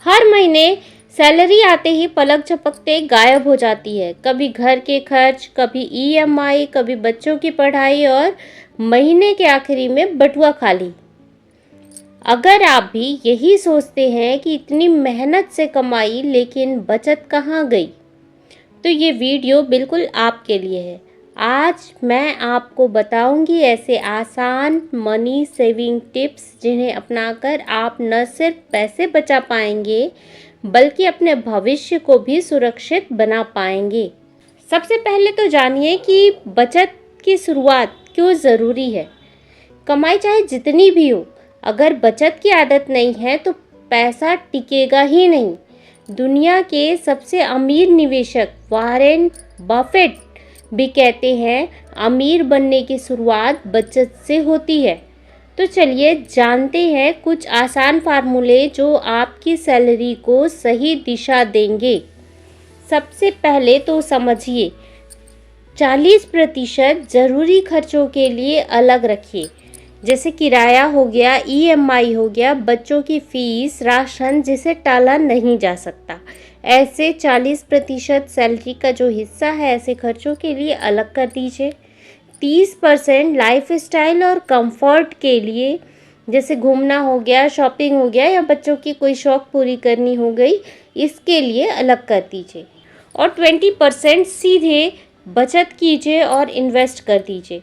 हर महीने सैलरी आते ही पलक झपकते गायब हो जाती है। कभी घर के खर्च, कभी ईएमआई, कभी बच्चों की पढ़ाई और महीने के आखिरी में बटुआ खाली। अगर आप भी यही सोचते हैं कि इतनी मेहनत से कमाई लेकिन बचत कहाँ गई, तो ये वीडियो बिल्कुल आपके लिए है। आज मैं आपको बताऊंगी ऐसे आसान मनी सेविंग टिप्स जिन्हें अपनाकर आप न सिर्फ पैसे बचा पाएंगे बल्कि अपने भविष्य को भी सुरक्षित बना पाएंगे। सबसे पहले तो जानिए कि बचत की शुरुआत क्यों ज़रूरी है। कमाई चाहे जितनी भी हो, अगर बचत की आदत नहीं है तो पैसा टिकेगा ही नहीं। दुनिया के सबसे अमीर निवेशक वॉरेन बफेट भी कहते हैं, अमीर बनने की शुरुआत बचत से होती है। तो चलिए जानते हैं कुछ आसान फार्मूले जो आपकी सैलरी को सही दिशा देंगे। सबसे पहले तो समझिए, 40% ज़रूरी खर्चों के लिए अलग रखिए, जैसे किराया हो गया, ईएमआई हो गया, बच्चों की फीस, राशन जिसे टाला नहीं जा सकता। ऐसे 40% सैलरी का जो हिस्सा है ऐसे खर्चों के लिए अलग कर दीजिए। 30% लाइफस्टाइल और कंफर्ट के लिए, जैसे घूमना हो गया, शॉपिंग हो गया या बच्चों की कोई शौक पूरी करनी हो गई, इसके लिए अलग कर दीजिए। और 20% सीधे बचत कीजिए और इन्वेस्ट कर दीजिए।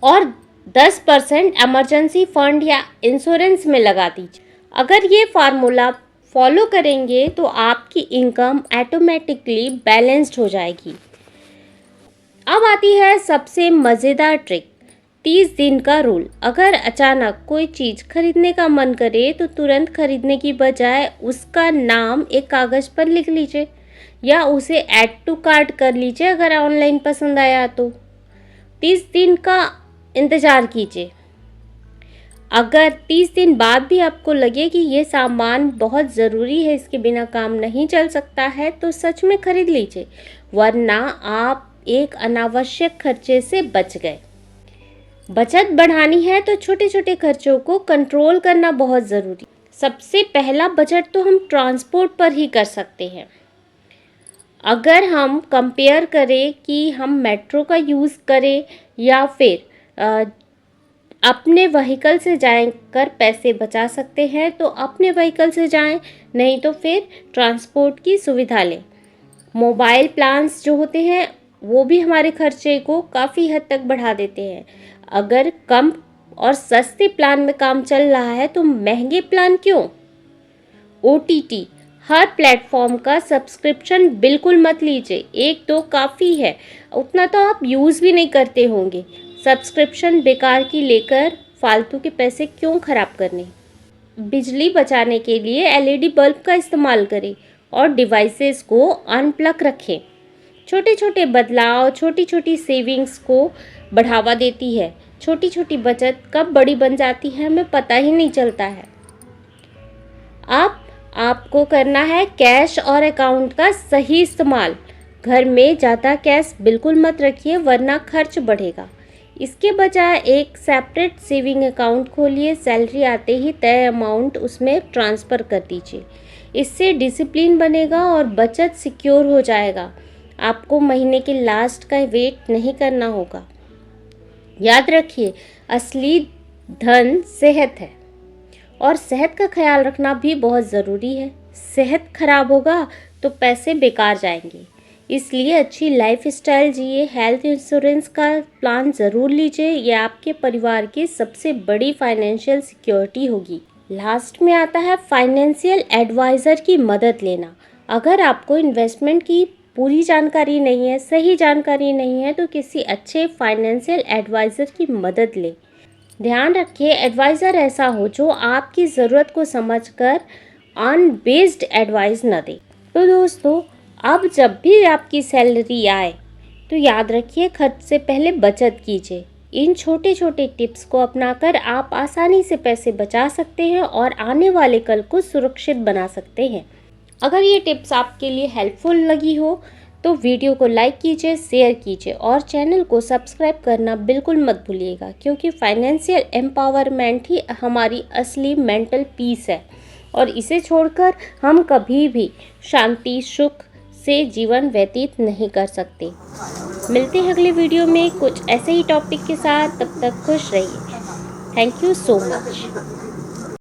और 10% इमरजेंसी फंड या इंश्योरेंस में लगा दीजिए। अगर ये फार्मूला फॉलो करेंगे तो आपकी इनकम ऑटोमेटिकली बैलेंस्ड हो जाएगी। अब आती है सबसे मज़ेदार ट्रिक, 30 दिन का रूल। अगर अचानक कोई चीज़ खरीदने का मन करे तो तुरंत खरीदने की बजाय उसका नाम एक कागज़ पर लिख लीजिए या उसे ऐड टू कार्ट कर लीजिए अगर ऑनलाइन पसंद आया तो। 30 दिन का इंतज़ार कीजिए। अगर 30 दिन बाद भी आपको लगे कि ये सामान बहुत ज़रूरी है, इसके बिना काम नहीं चल सकता है, तो सच में खरीद लीजिए, वरना आप एक अनावश्यक खर्चे से बच गए। बचत बढ़ानी है तो छोटे छोटे खर्चों को कंट्रोल करना बहुत ज़रूरी। सबसे पहला बजट तो हम ट्रांसपोर्ट पर ही कर सकते हैं। अगर हम कंपेयर करें कि हम मेट्रो का यूज़ करें या फिर अपने व्हीकल से जाकर पैसे बचा सकते हैं तो अपने व्हीकल से जाएं, नहीं तो फिर ट्रांसपोर्ट की सुविधा लें। मोबाइल प्लान्स जो होते हैं वो भी हमारे खर्चे को काफ़ी हद तक बढ़ा देते हैं। अगर कम और सस्ते प्लान में काम चल रहा है तो महंगे प्लान क्यों। ओटीटी, हर प्लेटफॉर्म का सब्सक्रिप्शन बिल्कुल मत लीजिए, 1-2 काफ़ी है, उतना तो आप यूज़ भी नहीं करते होंगे। सब्सक्रिप्शन बेकार की लेकर फालतू के पैसे क्यों ख़राब करने। बिजली बचाने के लिए एलईडी बल्ब का इस्तेमाल करें और डिवाइसेस को अनप्लग रखें। छोटे छोटे बदलाव छोटी छोटी सेविंग्स को बढ़ावा देती है। छोटी छोटी बचत कब बड़ी बन जाती है हमें पता ही नहीं चलता है। अब आपको करना है कैश और अकाउंट का सही इस्तेमाल। घर में ज़्यादा कैश बिल्कुल मत रखिए वरना खर्च बढ़ेगा। इसके बजाय एक सेपरेट सेविंग अकाउंट खोलिए, सैलरी आते ही तय अमाउंट उसमें ट्रांसफ़र कर दीजिए। इससे डिसिप्लिन बनेगा और बचत सिक्योर हो जाएगा। आपको महीने के लास्ट का वेट नहीं करना होगा। याद रखिए, असली धन सेहत है और सेहत का ख्याल रखना भी बहुत ज़रूरी है। सेहत खराब होगा तो पैसे बेकार जाएंगे। इसलिए अच्छी लाइफस्टाइल जिए, हेल्थ इंश्योरेंस का प्लान ज़रूर लीजिए, यह आपके परिवार की सबसे बड़ी फाइनेंशियल सिक्योरिटी होगी। लास्ट में आता है फाइनेंशियल एडवाइज़र की मदद लेना। अगर आपको इन्वेस्टमेंट की पूरी जानकारी नहीं है, सही जानकारी नहीं है, तो किसी अच्छे फाइनेंशियल एडवाइज़र की मदद लें। ध्यान रखिए, एडवाइज़र ऐसा हो जो आपकी ज़रूरत को समझकर अनबेस्ड एडवाइस न दे। तो दोस्तों, अब जब भी आपकी सैलरी आए तो याद रखिए, खर्च से पहले बचत कीजिए। इन छोटे छोटे टिप्स को अपनाकर आप आसानी से पैसे बचा सकते हैं और आने वाले कल को सुरक्षित बना सकते हैं। अगर ये टिप्स आपके लिए हेल्पफुल लगी हो तो वीडियो को लाइक कीजिए, शेयर कीजिए और चैनल को सब्सक्राइब करना बिल्कुल मत भूलिएगा, क्योंकि फाइनेंशियल एम्पावरमेंट ही हमारी असली मेंटल पीस है। और इसे छोड़कर हम कभी भी शांति सुख से जीवन व्यतीत नहीं कर सकते। मिलते हैं अगले वीडियो में कुछ ऐसे ही टॉपिक के साथ, तब तक खुश रहिए। Thank you so much.